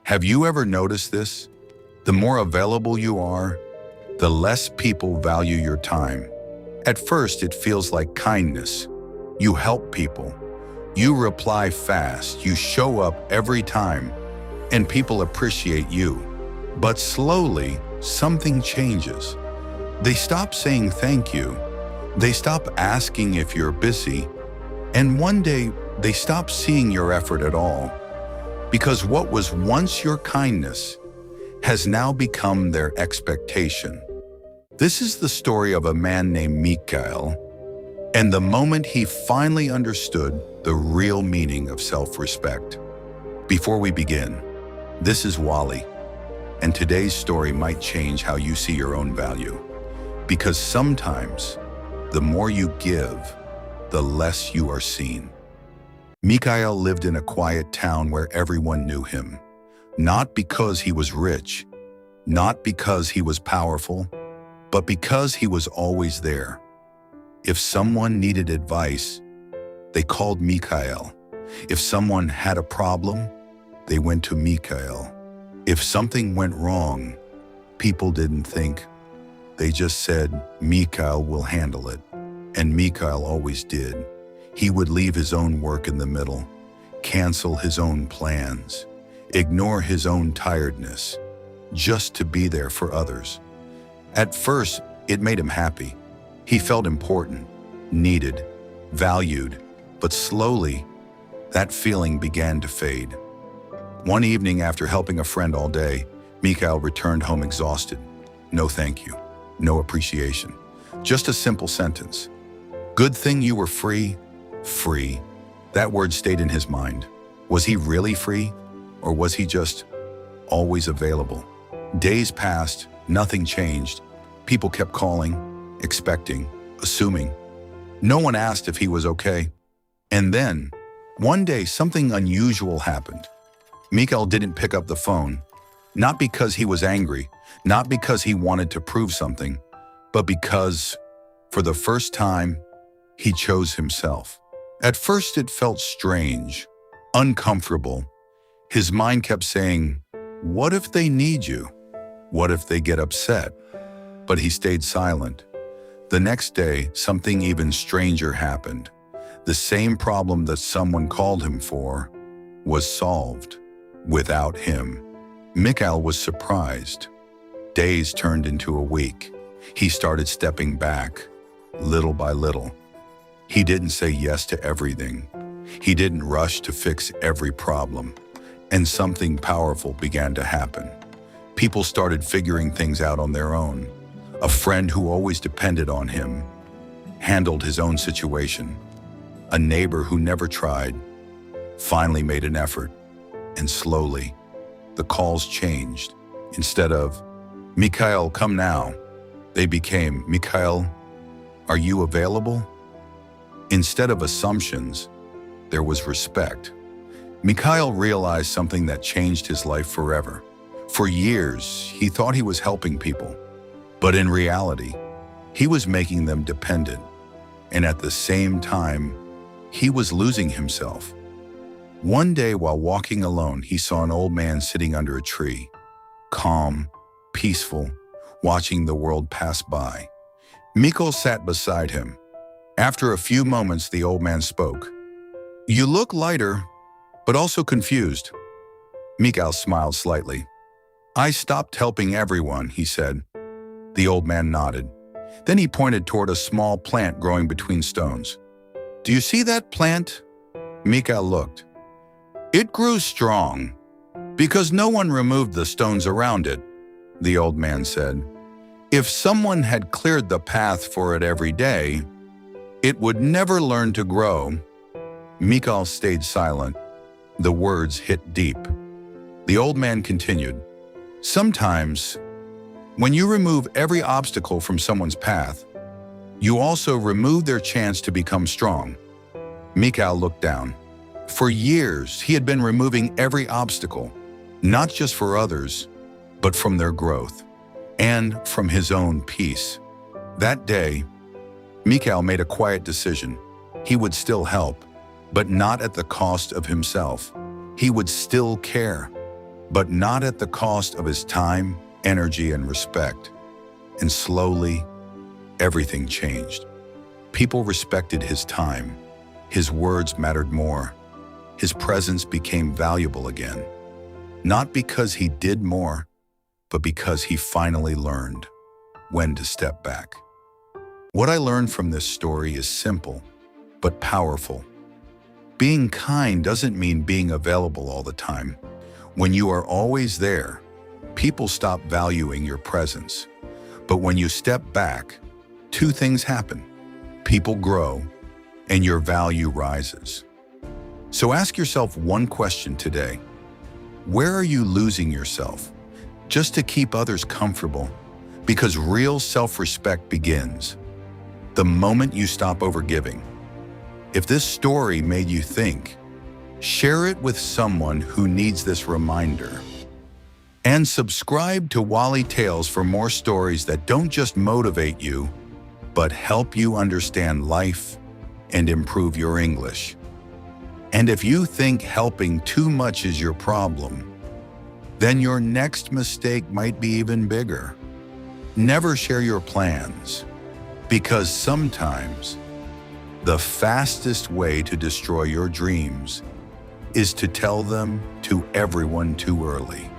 Have you ever noticed this? The more available you are, the less people value your time. At first, it feels like kindness. You help people. You reply fast. You show up every time, and people appreciate you. But slowly, something changes. They stop saying thank you. They stop asking if you're busy. And one day, they stop seeing your effort at all. Because what was once your kindness has now become their expectation. This is the story of a man named Mikael, and the moment he finally understood the real meaning of self-respect. Before we begin, this is Wali, and today's story might change how you see your own value. Because sometimes, the more you give, the less you are seen. Mikael lived in a quiet town where everyone knew him. Not because he was rich, not because he was powerful, but because he was always there. If someone needed advice, they called Mikael. If someone had a problem, they went to Mikael. If something went wrong, people didn't think. They just said, Mikael will handle it. And Mikael always did. He would leave his own work in the middle, cancel his own plans, ignore his own tiredness, just to be there for others. At first, it made him happy. He felt important, needed, valued, but slowly, that feeling began to fade. One evening after helping a friend all day, Mikael returned home exhausted. No thank you, no appreciation, just a simple sentence. Good thing you were free. Free. That word stayed in his mind. Was he really free? Or was he just always available? Days passed, nothing changed. People kept calling, expecting, assuming. No one asked if he was okay. And then, one day, something unusual happened. Mikael didn't pick up the phone, not because he was angry, not because he wanted to prove something, but because, for the first time, he chose himself. At first, it felt strange, uncomfortable. His mind kept saying, what if they need you? What if they get upset? But he stayed silent. The next day, something even stranger happened. The same problem that someone called him for was solved without him. Mikael was surprised. Days turned into a week. He started stepping back, little by little. He didn't say yes to everything. He didn't rush to fix every problem. And something powerful began to happen. People started figuring things out on their own. A friend who always depended on him handled his own situation. A neighbor who never tried finally made an effort. And slowly, the calls changed. Instead of, Mikael, come now, they became, Mikael, are you available? Instead of assumptions, there was respect. Mikael realized something that changed his life forever. For years, he thought he was helping people, but in reality, he was making them dependent. And at the same time, he was losing himself. One day while walking alone, he saw an old man sitting under a tree, calm, peaceful, watching the world pass by. Mikael sat beside him. After a few moments, the old man spoke. You look lighter, but also confused. Mikael smiled slightly. I stopped helping everyone, he said. The old man nodded. Then he pointed toward a small plant growing between stones. Do you see that plant? Mikael looked. It grew strong, because no one removed the stones around it, the old man said. If someone had cleared the path for it every day, it would never learn to grow. Mikael stayed silent. The words hit deep. The old man continued. Sometimes, when you remove every obstacle from someone's path, you also remove their chance to become strong. Mikael looked down. For years, he had been removing every obstacle, not just for others, but from their growth and from his own peace. That day, Mikael made a quiet decision. He would still help, but not at the cost of himself. He would still care. but not at the cost of his time, energy, and respect. And slowly, everything changed. People respected his time. His words mattered more. His presence became valuable again. Not because he did more, but because he finally learned when to step back. What I learned from this story is simple, but powerful. Being kind doesn't mean being available all the time. When you are always there, people stop valuing your presence. But when you step back, two things happen. People grow, and your value rises. So ask yourself one question today. Where are you losing yourself just to keep others comfortable? Because real self-respect begins the moment you stop overgiving. If this story made you think, share it with someone who needs this reminder. And subscribe to Wali Tales for more stories that don't just motivate you, but help you understand life and improve your English. And if you think helping too much is your problem, then your next mistake might be even bigger. Never share your plans, because sometimes the fastest way to destroy your dreams is to tell them to everyone too early.